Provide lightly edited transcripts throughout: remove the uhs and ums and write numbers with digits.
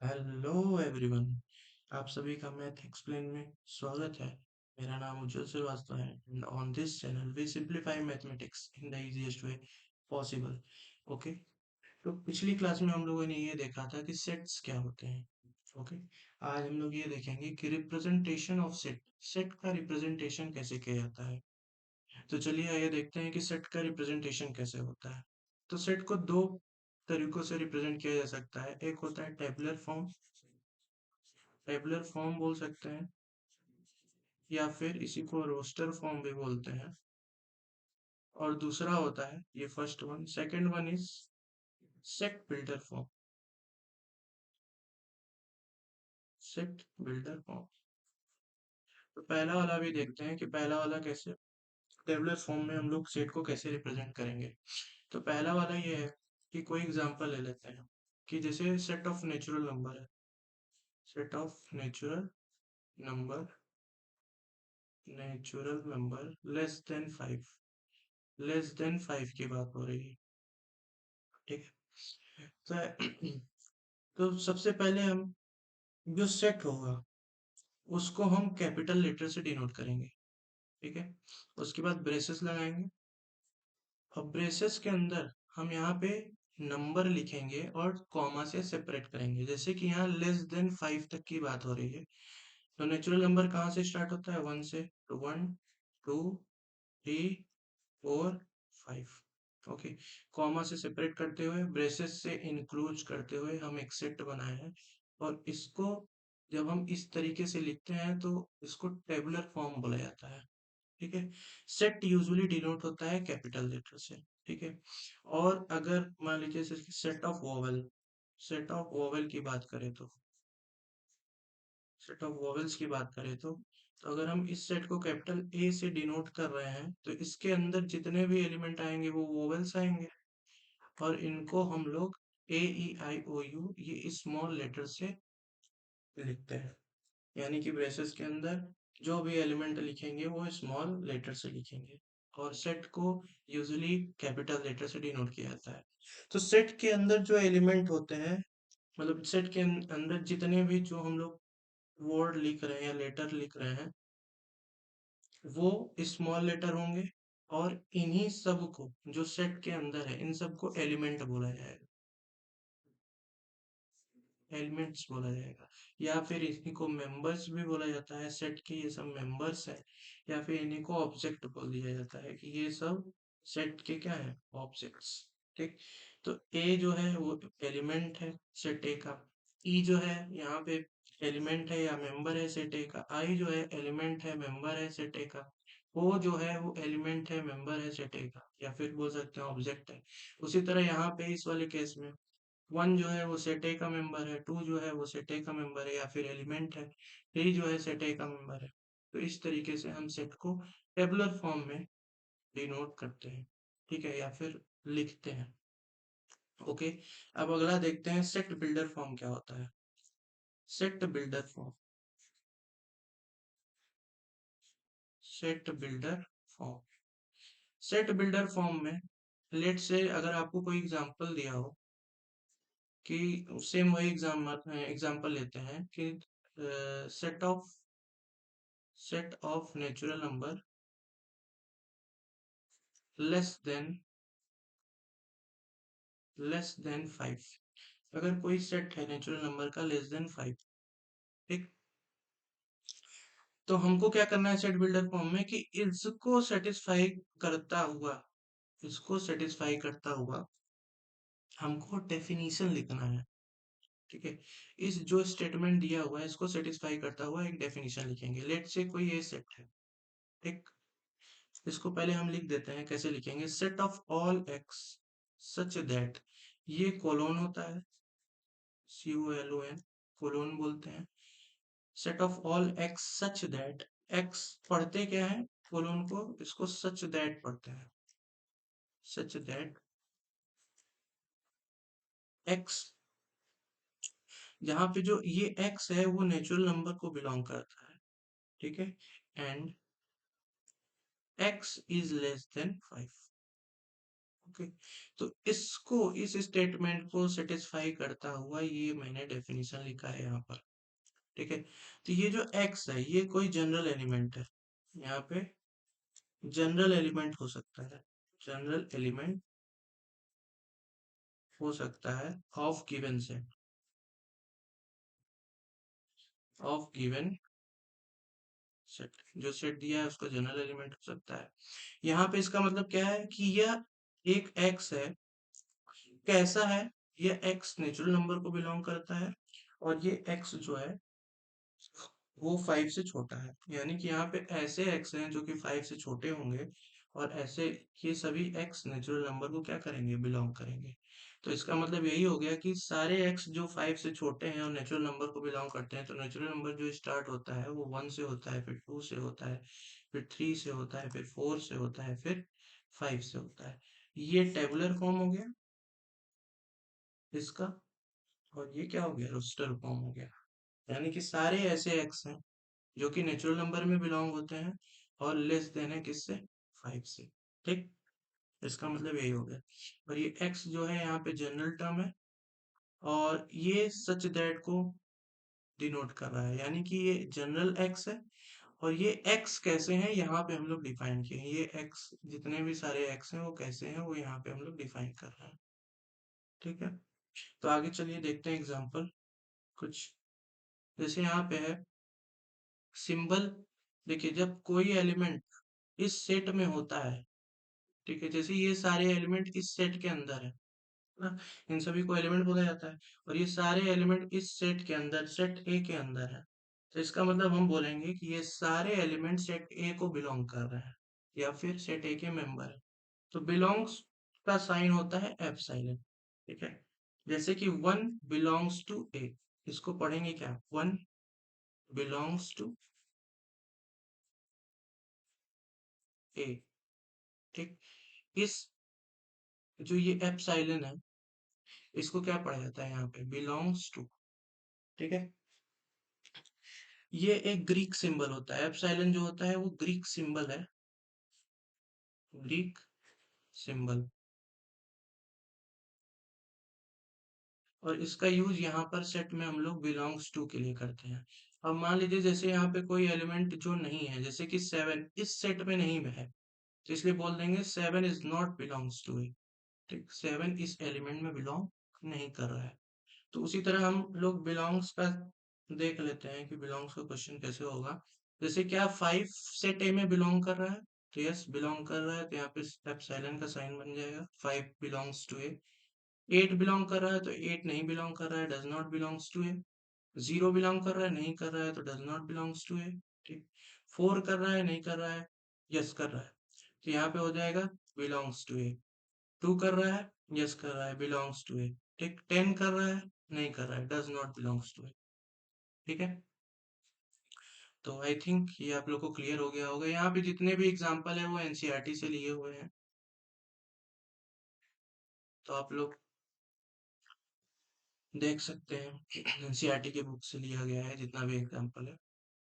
Hello everyone. आप सभी का मैथ एक्सप्लेन में स्वागत है। मेरा नाम उज्जवल श्रीवास्तव है and on this channel we simplify mathematics in the easiest way possible. Okay, तो पिछली क्लास में हम लोगों ने ये देखा था कि सेट्स क्या होते हैं। ओके, आज हम लोग ये देखेंगे कि रिप्रेजेंटेशन ऑफ सेट, सेट का रिप्रेजेंटेशन कैसे किया जाता है। तो चलिए आइए देखते हैं कि सेट का रिप्रेजेंटेशन कैसे होता है। तो सेट को दो तरीकों से रिप्रेजेंट किया जा सकता है। एक होता है टेबुलर फॉर्म, टेबुलर फॉर्म बोल सकते हैं, या फिर इसी को रोस्टर फॉर्म भी बोलते हैं। और दूसरा होता है ये first one, second one is set builder form, set builder form. तो पहला वाला भी देखते हैं कि पहला वाला कैसे, टेबुलर फॉर्म में हम लोग सेट को कैसे रिप्रेजेंट करेंगे। तो पहला वाला ये है कि कोई एग्जांपल ले लेते हैं कि जैसे सेट ऑफ नेचुरल नंबर है, set of natural number less than 5 की बात हो रही है। ठीक है, तो तो सबसे पहले हम जो सेट होगा उसको हम कैपिटल लेटर से डिनोट करेंगे। ठीक है, उसके बाद ब्रेसेस लगाएंगे। अब ब्रेसेस के अंदर हम यहाँ पे नंबर लिखेंगे और कॉमा से सेपरेट करेंगे। जैसे कि यहाँ लेस देन 5 तक की बात हो रही है, तो नेचुरल नंबर कहाँ से स्टार्ट होता है, 1 से। तो 1 2 3 4 5। ओके, कॉमा से सेपरेट करते हुए, ब्रेसेस से इंक्लूड करते हुए हम एक सेट बनाए हैं। और इसको जब हम इस तरीके से लिखते हैं तो इसको टेबुलर फॉर्म बोला जाता है। ठीक है, सेट यूजुअली डिनोट होता है कैपिटल लेटर से। ठीक है, और अगर मान लीजिए सेट ऑफ वोवेल की बात करें तो, सेट ऑफ वोवेल्स की बात करें तो अगर हम इस सेट को कैपिटल ए से डिनोट कर रहे हैं तो इसके अंदर जितने भी एलिमेंट आएंगे वो वोवेल्स आएंगे। और इनको हम लोग AEIOU ये स्मॉल लेटर से लिखते हैं। यानी कि ब्रेसेस के अंदर जो भी एलिमेंट लिखेंगे वो स्मॉल लेटर से लिखेंगे। और सेट को यूजुअली कैपिटल लेटर से डिनोट किया जाता है। तो सेट के अंदर जो एलिमेंट होते हैं, मतलब सेट के अंदर जितने भी जो हम लोग वर्ड लिख रहे हैं या लेटर लिख रहे हैं वो स्मॉल लेटर होंगे। और इन्हीं सब को जो सेट के अंदर है इन सबको एलिमेंट बोला जाएगा, एलिमेंट्स बोला जाएगा। या फिर इन्हीं को मेंबर्स भी बोला जाता है, सेट के ये सब मेंबर्स है। या फिर इन्हीं को ऑब्जेक्ट बोल दिया जाता है कि ये सब सेट के क्या है, ऑब्जेक्ट्स। ठीक, तो ए जो है वो एलिमेंट है सेट ए का। ई जो है यहाँ पे एलिमेंट है या मेंबर है सेट ए का। आई जो है एलिमेंट है मेंबर है सेट ए का। ओ जो है वो एलिमेंट है मेंबर है सेट ए का, या फिर बोल सकते हैं ऑब्जेक्ट है। उसी तरह यहाँ पे इस वाले केस में 1 जो है वो सेट ए का मेंबर है, 2 जो है वो सेट ए का मेंबर है या फिर एलिमेंट है, 3 जो है सेट ए का मेंबर है। तो इस तरीके से हम सेट को टेबुलर फॉर्म में डिनोट करते हैं। ठीक है, या फिर लिखते हैं। ओके, अब अगला देखते हैं सेट बिल्डर फॉर्म क्या होता है। Set builder form, set builder form, set builder form में लेट से अगर आपको कोई एग्जांपल दिया हो कि सेम वही एग्जांपल लेते हैं कि set of natural number less than 5। अगर कोई सेट है नेचुरल नंबर का लेस देन 5, ठीक, तो हमको क्या करना है सेट बिल्डर फॉर्म में कि इसको सेटिस्फाई करता हुआ, इसको सेटिस्फाई करता हुआ हमको डेफिनेशन लिखना है। ठीक है, इस जो स्टेटमेंट दिया हुआ है इसको सेटिस्फाई करता हुआ एक डेफिनेशन लिखेंगे। लेट से कोई ये सेट है, ठीक, इसको पहले हम लिख देते हैं। कैसे लिखेंगे, set of all x such that, ये कोलोन होता है, COLON, कोलोन बोलते हैं। Set of all x such that, x पढ़ते क्या है कोलोन को, इसको सच दैट पढ़ते हैं, सच दैट एक्स, जहाँ पे जो ये एक्स है वो नेचुरल नंबर को बिलोंग करता है। ठीक है, and x is less then 5। Okay. तो इसको, इस स्टेटमेंट को सेटिस्फाई करता हुआ ये मैंने डेफिनेशन लिखा है यहाँ पर। ठीक है, तो ये जो x है ये कोई जनरल एलिमेंट है, यहाँ पे जनरल एलिमेंट हो सकता है, जनरल एलिमेंट हो सकता है of given set, of given set, जो सेट दिया है उसका जनरल एलिमेंट हो सकता है। यहाँ पे इसका मतलब क्या है कि यह एक x है, कैसा है, ये x नेचुरल नंबर को बिलोंग करता है, और ये x जो है वो 5 से छोटा है, यानी कि यहाँ पे ऐसे x हैं जो कि 5 से छोटे होंगे, और ऐसे ये सभी x नेचुरल नंबर को क्या करेंगे, बिलोंग करेंगे। तो इसका मतलब यही हो गया कि सारे x जो 5 से छोटे हैं और नेचुरल नंबर को बिलोंग करते हैं, तो नेचुरल नंबर जो स्टार्ट होता है वो 1 से होता है, फिर 2 से होता है, फिर 3 से होता है, फिर 4 से होता है, फिर 5 से होता है। ये टेबुलर फॉर्म हो गया इसका, और ये क्या हो गया, रोस्टर फॉर्म हो गया। यानी कि सारे ऐसे एक्स हैं जो कि नेचुरल नंबर में बिलोंग होते हैं और लेस देन है किससे, 5 से। ठीक, इसका मतलब यही हो गया। और ये एक्स जो है यहाँ पे जनरल टर्म है, और ये सच दैट को डिनोट कर रहा है, यानी कि ये जनरल एक्स है। और ये एक्स कैसे हैं यहाँ पे हम लोग डिफाइन किए हैं, ये एक्स जितने भी सारे एक्स हैं वो कैसे हैं वो यहाँ पे हम लोग डिफाइन कर रहे हैं। ठीक है, तो आगे चलिए देखते हैं एग्जांपल कुछ। जैसे यहाँ पे है सिंबल, देखिए जब कोई एलिमेंट इस सेट में होता है, ठीक है, जैसे ये सारे एलिमेंट इस सेट के अंदर है ना, इन सभी को एलिमेंट बोला जाता है, और ये सारे एलिमेंट इस सेट के अंदर, सेट ए के अंदर है। तो इसका मतलब हम बोलेंगे कि ये सारे एलिमेंट सेट ए को बिलोंग कर रहे हैं, या फिर सेट ए के मेंबर है। तो बिलोंग्स का साइन होता है एप्सिलॉन। ठीक है, जैसे कि वन बिलोंग्स टू ए, इसको पढ़ेंगे क्या, वन बिलोंग्स टू ए। ठीक, इस जो ये एप्सिलॉन है इसको क्या पढ़ा जाता है यहाँ पे, बिलोंग्स टू। ठीक है, ये एक ग्रीक सिंबल होता है, एप्सिलॉन जो होता है वो ग्रीक सिंबल है, ग्रीक सिंबल। और इसका यूज यहाँ पर सेट में हम लोग बिलोंग्स टू के लिए करते हैं। अब मान लीजिए जैसे यहाँ पे कोई एलिमेंट जो नहीं है, जैसे कि 7 इस सेट में नहीं है, तो इसलिए बोल देंगे 7 is not belongs to it. ठीक, 7 इस एलिमेंट में बिलोंग नहीं कर रहा है। तो उसी तरह हम लोग बिलोंग्स का देख लेते हैं कि बिलोंग्स का क्वेश्चन कैसे होगा। जैसे क्या 5 सेट ए में बिलोंग कर रहा है, तो यस बिलोंग कर रहा है, तो यहाँ पे एप्सिलॉन का साइन बन जाएगा, 5 बिलोंग्स टू ए। 8 बिलोंग कर रहा है तो 8 नहीं बिलोंग कर रहा है, does not belongs to a. 0 belong कर रहा है, नहीं कर रहा है, तो does not belongs to a. ठीक, 4 कर रहा है, नहीं कर रहा है, यस कर रहा है, तो यहाँ पे हो जाएगा बिलोंग्स टू ए। 2 कर रहा है, यस कर रहा है, बिलोंग्स टू ए। ठीक, 10 कर रहा है, नहीं कर रहा है, does not belongs to a. ठीक है, तो आई थिंक ये आप लोग को क्लियर हो गया होगा। यहाँ पे जितने भी एग्जांपल है वो एनसीईआरटी से लिए हुए हैं, तो आप लोग देख सकते हैं एनसीईआरटी के बुक से लिया गया है जितना भी एग्जांपल है।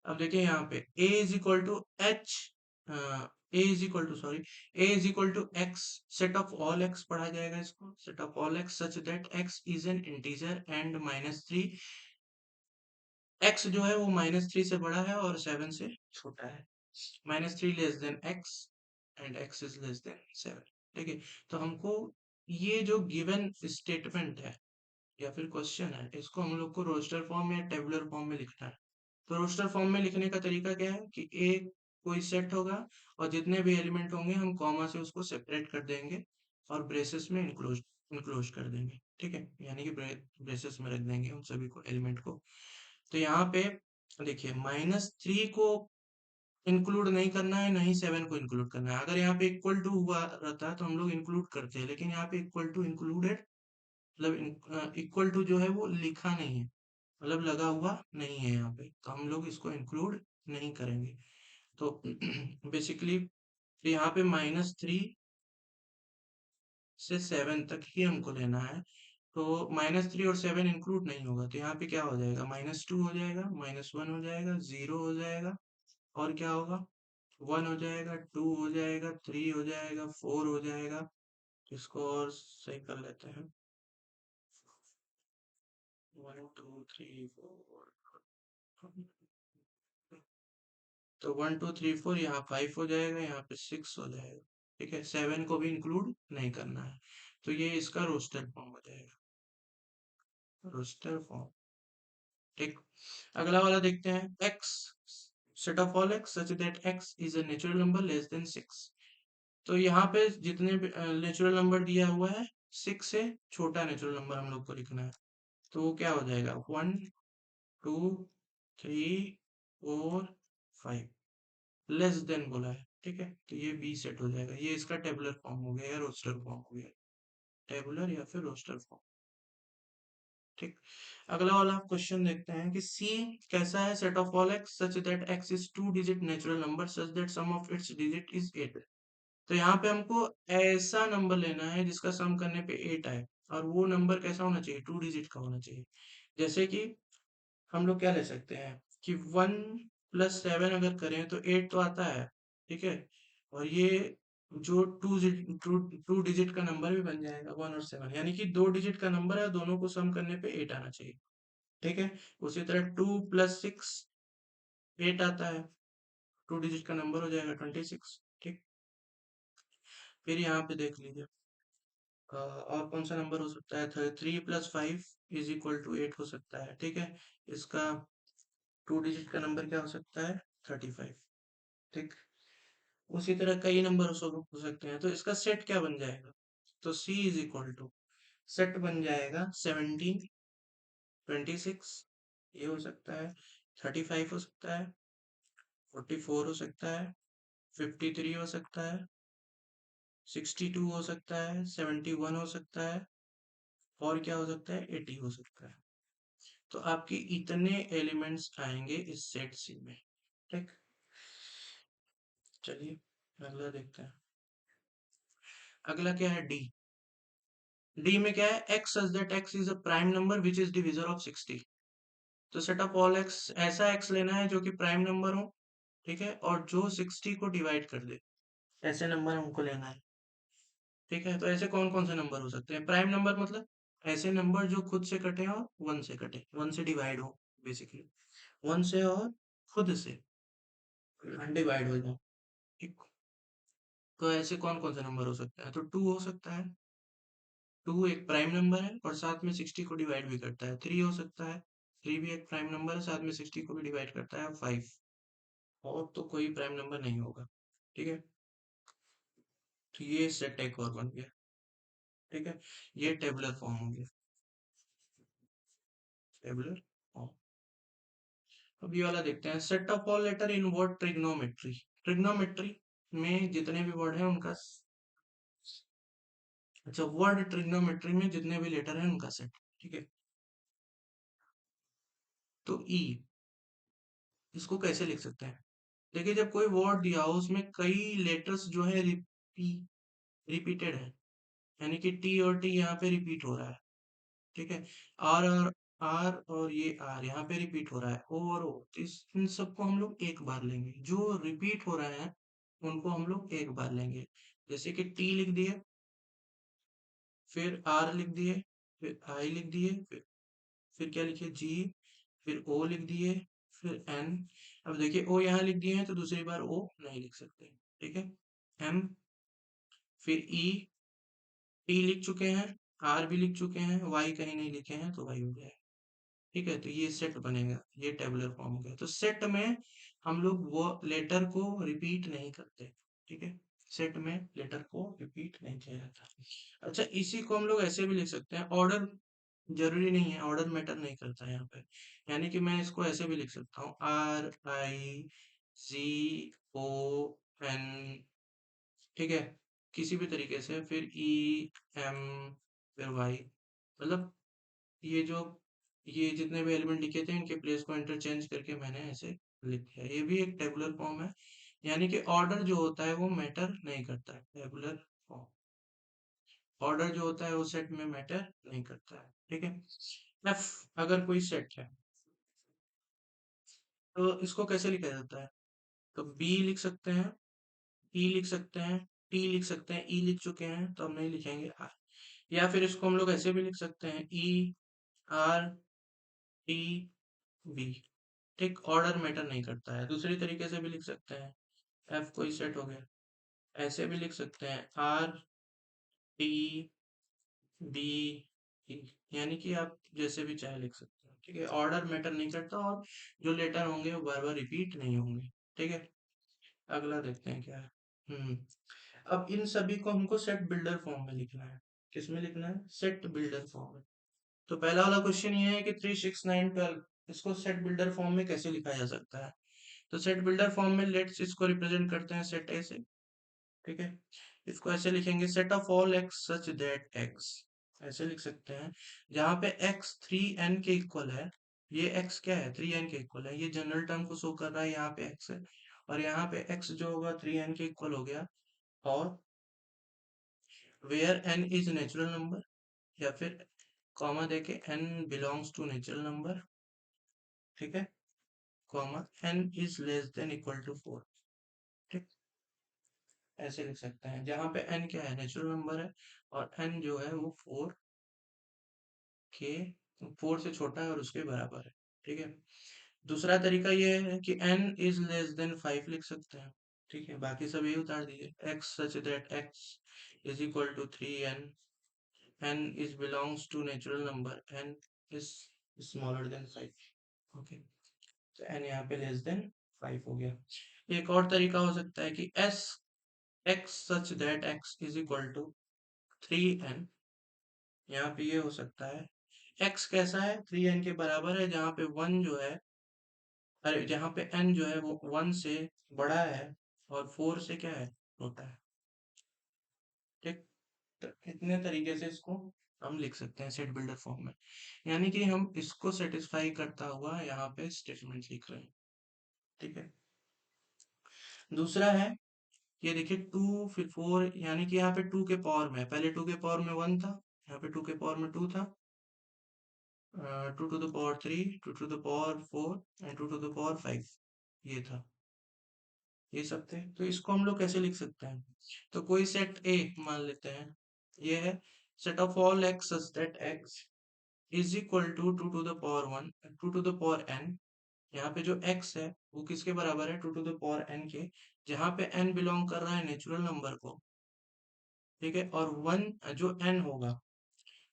अब देखिए यहाँ पे a is equal to h, a is equal to sorry a is equal to x, set of all x पढ़ा जाएगा इसको, set of all x such that x is an integer and -3, x जो है वो -3 से बड़ा है और 7 से छोटा है, -3 less than x and x is less then 7। ठीक है, तो हमको ये जो गिवन स्टेटमेंट है या फिर क्वेश्चन है, इसको हम लोग को रोस्टर फॉर्म या टेबुलर फॉर्म में लिखना है। तो रोस्टर फॉर्म में लिखने का तरीका क्या है कि एक कोई सेट होगा और जितने भी एलिमेंट होंगे हम कॉमा से उसको सेपरेट कर देंगे और ब्रेसेस में इंक्लोज इंक्लोज कर देंगे। ठीक है, यानी कि ब्रेसेस में रख देंगे उन सभी को, एलिमेंट को। तो यहाँ पे देखिए -3 को इंक्लूड नहीं करना है, नहीं 7 को इंक्लूड करना है। अगर यहाँ पे इक्वल टू हुआ रहता है तो हम लोग इंक्लूड करते हैं, लेकिन यहाँ पे इक्वल टू इंक्लूडेड, मतलब इक्वल टू जो है वो लिखा नहीं है, मतलब लगा हुआ नहीं है यहाँ पे, तो हम लोग इसको इंक्लूड नहीं करेंगे। तो बेसिकली यहाँ पे -3 से 7 तक ही हमको लेना है, तो -3 और 7 इंक्लूड नहीं होगा, तो यहाँ पे क्या हो जाएगा, -2 हो जाएगा, -1 हो जाएगा, 0 हो जाएगा, और क्या होगा, 1 हो जाएगा, 2 हो जाएगा, 3 हो जाएगा, 4 हो जाएगा, इसको और सही कर लेते हैं। 1 2 3 4, तो 1 2 3 4 यहाँ 5 हो जाएगा, यहाँ पे 6 हो जाएगा। ठीक है, 7 को भी इंक्लूड नहीं करना है, तो ये इसका रोस्टर फॉर्म हो जाएगा, रोस्टर फॉर्म। ठीक, अगला वाला देखते हैं। x set of all x such that x is a natural number less than 6। तो यहाँ पे जितने भी नेचुरल नंबर दिया हुआ है, 6 से छोटा नेचुरल नंबर हम लोग को लिखना है। तो वो क्या हो जाएगा, 1 2 3 4 5, लेस देन बोला है। ठीक है, तो ये बी सेट हो जाएगा, ये इसका टेबुलर फॉर्म हो गया या रोस्टर फॉर्म हो गया, टेबुलर या फिर रोस्टर फॉर्म। ठीक, अगला वाला क्वेश्चन देखते हैं कि सी कैसा है, set of all x such that x is two digit natural number such that sum of its digit is 8। तो यहाँ पे हमको ऐसा नंबर लेना है जिसका सम करने पे 8 आए, और वो नंबर कैसा होना चाहिए, टू डिजिट का होना चाहिए। जैसे कि हम लोग क्या ले सकते हैं कि 1 + 7 अगर करें तो 8 तो आता है। ठीक है, और ये जो टू डिजिट का नंबर भी बन जाएगा 1 और 7, यानी कि 2 डिजिट का नंबर है, दोनों को सम करने पे 8 आना चाहिए। ठीक है, उसी तरह 2 + 6 8 आता है, 2 डिजिट का नंबर हो जाएगा 26। ठीक, फिर यहाँ पे देख लीजिए और कौन सा नंबर हो सकता है, 3 + 5 = 8 हो सकता है। ठीक है, इसका 2 डिजिट का नंबर क्या हो सकता है, 35। ठीक, उसी तरह कई नंबर हो सकते हैं, तो इसका सेट क्या बन जाएगा, तो C = सेट बन जाएगा 17 26, ये हो सकता है, 35 हो सकता है, 44 हो सकता है, 53 हो सकता है, 62 हो सकता है, 71 हो सकता है, और क्या हो सकता है, 80 हो सकता है। तो आपके इतने एलिमेंट्स आएंगे इस सेट सी में। ठीक, चलिए अगला देखते हैं। अगला क्या है, डी। डी में क्या है, x such that x is a prime number which is divisor of 60। तो सेट ऑफ ऑल x, ऐसा x लेना है जो कि प्राइम नंबर हो। ठीक है, और जो 60 को डिवाइड कर दे, ऐसे नंबर हमको लेना है। ठीक है, तो ऐसे कौन कौन से नंबर हो सकते हैं, प्राइम नंबर मतलब ऐसे नंबर जो खुद से कटे और 1 से कटे, 1 से डिवाइड हो, बेसिकली 1 से और खुद से डिवाइड हो जाए। ठीक, तो ऐसे कौन कौन से नंबर हो सकते हैं, तो 2 हो सकता है, 2 एक प्राइम नंबर है और साथ में 60 को डिवाइड भी करता है। 3 हो सकता है, 3 भी एक प्राइम नंबर है, साथ में 60 को भी डिवाइड करता है। 5, और तो कोई प्राइम नंबर नहीं होगा। ठीक है, तो ये सेट एक और बन गया। ठीक है, ये टेबुलर फॉर्म हो गया, टेबुलर फॉर्म। अब ये वाला देखते हैं, set of all letter in word trigonometry. Trigonometry में जितने भी वर्ड हैं उनका, अच्छा, वर्ड ट्रिग्नोमेट्री में जितने भी लेटर हैं उनका सेट। ठीक है, तो ई, इसको कैसे लिख सकते हैं, देखिए जब कोई वर्ड दिया हो उसमें कई लेटर्स जो है रिपीटेड है, यानी कि टी और टी यहाँ पे रिपीट हो रहा है। ठीक है, आर और ये आर यहाँ पे रिपीट हो रहा है, ओ और ओ, तो इन सबको हम लोग एक बार लेंगे, जो रिपीट हो रहे हैं उनको हम लोग एक बार लेंगे। जैसे कि टी लिख दिए, फिर आर लिख दिए, फिर आई लिख दिए, फिर क्या लिखे, जी, फिर ओ लिख दिए, फिर एन। अब देखिए ओ यहाँ लिख दिए हैं तो दूसरी बार ओ नहीं लिख सकते। ठीक है, एम, फिर ई, टी लिख चुके हैं, आर भी लिख चुके हैं, वाई कहीं नहीं लिखे हैं तो वाई हो जाएगा। ठीक है, तो ये सेट बनेगा, ये टेबुलर फॉर्म हो गया। तो सेट में हम लोग वो लेटर को रिपीट नहीं करते। ठीक है, सेट में लेटर को रिपीट नहीं किया जाता। अच्छा, इसी को हम लोग ऐसे भी लिख सकते हैं, ऑर्डर जरूरी नहीं है, ऑर्डर मैटर नहीं करता है यहाँ पे। यानी कि मैं इसको ऐसे भी लिख सकता हूँ, RIZON। ठीक है, किसी भी तरीके से, फिर EM, फिर वाई, मतलब ये जो ये जितने भी एलिमेंट लिखे थे इनके प्लेस को इंटरचेंज करके मैंने ऐसे लिख दिया। ये भी एक टेबुलर फॉर्म है, यानी कि ऑर्डर जो होता है वो मैटर नहीं करता है, टेबुलर फॉर्म। ऑर्डर जो होता है वो सेट में मैटर नहीं करता है। ठीक है, एफ अगर कोई सेट है तो इसको कैसे लिखा जाता है, तो बी लिख सकते हैं, ई लिख सकते हैं, टी लिख सकते हैं, ई लिख चुके हैं तो हम नहीं लिखेंगे आर। या फिर इसको हम लोग ऐसे भी लिख सकते हैं, ई आर टी बी। ठीक, ऑर्डर मैटर नहीं करता है। दूसरी तरीके से भी लिख सकते हैं, एफ कोई सेट हो गया, ऐसे भी लिख सकते हैं, आर टी बी ई, यानी कि आप जैसे भी चाहे लिख सकते हैं। ठीक है, ऑर्डर मैटर नहीं करता, और जो लेटर होंगे वो बार बार रिपीट नहीं होंगे। ठीक है, अगला देखते हैं क्या है। अब इन सभी को हमको सेट बिल्डर फॉर्म में लिखना है। किसमें लिखना है? सेट बिल्डर फॉर्म में। तो पहला वाला क्वेश्चन ये है कि 3 6 9 12 इसको सेट बिल्डर फॉर्म में कैसे लिखा जा सकता है। तो सेट बिल्डर फॉर्म में लेट्स इसको रिप्रेजेंट करते हैं सेट ए से। ठीक है, इसको ऐसे लिखेंगे, set of all x such that x, ऐसे लिख सकते हैं, जहाँ पे एक्स 3n के इक्वल है। ये एक्स क्या है? 3n के इक्वल है, ये जनरल टर्म को शो कर रहा है, यहाँ पे एक्स है, और यहाँ पे एक्स जो होगा 3n के इक्वल हो गया। और where n is natural number, या फिर कॉमा देके n belongs to natural number. ठीक है, comma n is less than equal to 4। ठीक, ऐसे लिख सकते हैं, जहाँ पे n क्या है? नेचुरल नंबर है, और n जो है वो 4 के 4 से छोटा है और उसके बराबर है। ठीक है, दूसरा तरीका ये है कि n इज लेस देन 5 लिख सकते हैं। ठीक है, बाकी सब यही उतार दीजिए, x such that x is equal to 3n, n is belongs to natural number, n is smaller than 5। Okay, तो n यहाँ पे लेस देन 5 हो गया। एक और तरीका हो सकता है कि s x such that x is equal to 3n। यहाँ पे ये हो सकता है, x कैसा है? 3n के बराबर है, जहाँ पे 1 जो है, अरे जहाँ पे n जो है वो 1 से बड़ा है, और 4 से क्या है? छोटा है। ठीक, तो इतने तरीके से इसको हम लिख सकते हैं सेट बिल्डर फॉर्म में, यानी कि हम इसको सेटिस्फाई करता हुआ यहाँ पे स्टेटमेंट लिख रहे हैं। ठीक है, दूसरा है, ये देखिए 2 फिर 4, यानी कि यहाँ पे 2 के पावर में है, पहले 2 के पावर में 1 था, यहाँ पे 2 के पावर में 2 था, 2 to the power 3, 2 to the power 4 and 2 to the power 5, ये था, ये सब थे। तो इसको हम लोग कैसे लिख सकते हैं? तो कोई सेट ए मान लेते हैं, ये है, set of all x such that x is equal to 2 to the power 1, 2 to the power n। यहाँ पे जो x है वो किसके बराबर है? 2 टू द पावर n के, जहाँ पे n बिलोंग कर रहा है नेचुरल नंबर को। ठीक है, और 1 जो n होगा,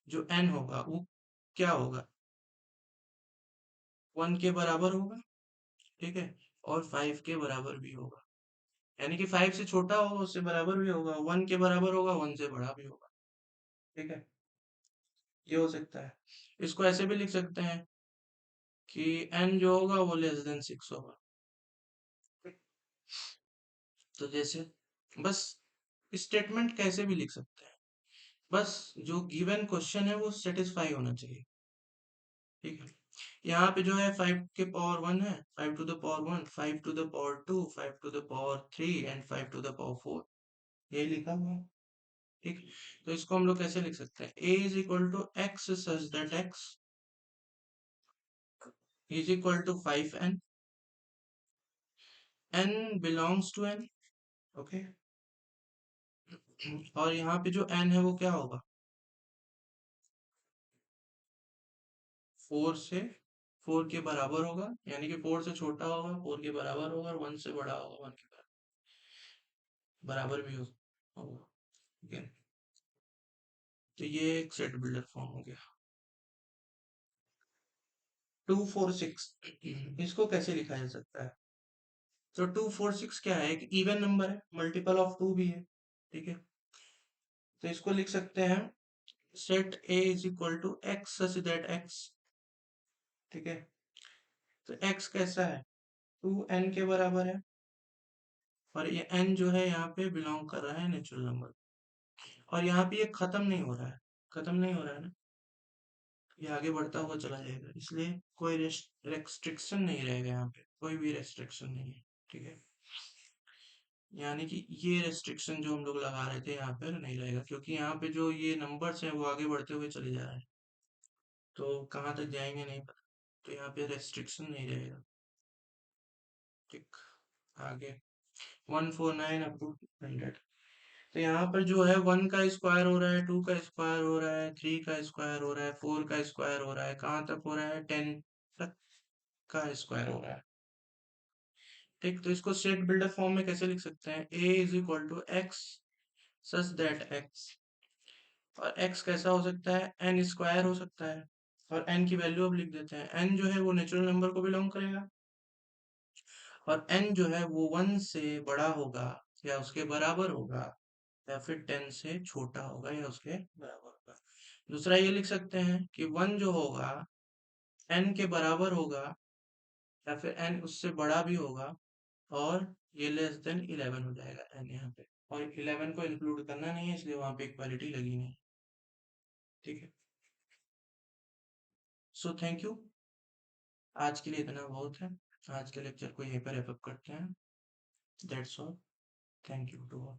जो n होगा वो क्या होगा? 1 के बराबर होगा। ठीक है, और 5 के बराबर भी होगा, यानी कि 5 से छोटा होगा, उससे बराबर भी होगा, 1 के बराबर होगा, 1 से बड़ा भी होगा। ठीक है, ये हो सकता है। इसको ऐसे भी लिख सकते हैं कि n जो होगा वो लेस देन 6 होगा। तो जैसे, बस स्टेटमेंट कैसे भी लिख सकते हैं, बस जो गिवन क्वेश्चन है वो सेटिस्फाई होना चाहिए। ठीक है, यहाँ पे जो है 5 के पावर 1 है, 5 to the power 1, 5 to the power 2, 5 to the power 3 and 5 to the power 4, यही लिखा हुआ है। ठीक, तो इसको हम लोग कैसे लिख सकते हैं? a is equal to x such that x is equal to 5n, n belongs to n। Okay, और यहाँ पे जो n है वो क्या होगा? 4 से 4 के बराबर होगा, यानी कि 4 से छोटा होगा, 4 के बराबर होगा, और 1 से बड़ा होगा, 1 के बराबर भी होगा। ठीक है, तो ये एक सेट बिल्डर फॉर्म हो गया। 2 4 6 इसको कैसे लिखा जा सकता है? तो 2 4 6 क्या है? एक इवन नंबर है, मल्टीपल ऑफ 2 भी है। ठीक है, तो इसको लिख सकते हैं, set a is equal to x such that x. ठीक है, तो एक्स कैसा है? 2n के बराबर है, और ये n जो है यहाँ पे बिलोंग कर रहा है नेचुरल नंबर, और यहाँ पे ये खत्म नहीं हो रहा है, खत्म नहीं हो रहा है ना, ये आगे बढ़ता हुआ चला जाएगा, इसलिए कोई रेस्ट्रिक्शन नहीं रहेगा, यहाँ पे कोई भी रेस्ट्रिक्शन नहीं है। ठीक है, यानी कि ये रेस्ट्रिक्शन जो हम लोग लगा रहे थे यहाँ पर नहीं रहेगा, क्योंकि यहाँ पे जो ये नंबर्स हैं वो आगे बढ़ते हुए चले जा रहे हैं, तो कहाँ तक जाएंगे नहीं पता, तो यहाँ पे रेस्ट्रिक्शन नहीं रहेगा। ठीक, आगे 149 अप टू 100। तो यहाँ पर जो है 1 का स्क्वायर हो रहा है, 2 का स्क्वायर हो रहा है, 3 का स्क्वायर हो रहा है, 4 का स्क्वायर हो रहा है, कहाँ तक हो रहा है, 10 तक का स्क्वायर हो रहा है। ठीक, तो इसको सेट बिल्डर फॉर्म में कैसे लिख सकते हैं, a is equal to x such that x, और x कैसा हो सकता है, n स्क्वायर हो सकता है, और n की वैल्यू अब लिख देते हैं, n जो है वो नेचुरल नंबर को बिलोंग करेगा, और n जो है वो 1 से बड़ा होगा या उसके बराबर होगा, या फिर 10 से छोटा होगा या उसके बराबर होगा। दूसरा ये लिख सकते हैं कि 1 जो होगा n के बराबर होगा, या फिर n उससे बड़ा भी होगा, और ये लेस देन 11 हो जाएगा n यहाँ पे, और 11 को इंक्लूड करना नहीं है इसलिए वहां पे इक्वालिटी लगी नहीं। ठीक है, सो थैंक यू, आज के लिए इतना बहुत है। आज के लेक्चर को यहीं पर रैप अप करते हैं। That's all, thank you to all.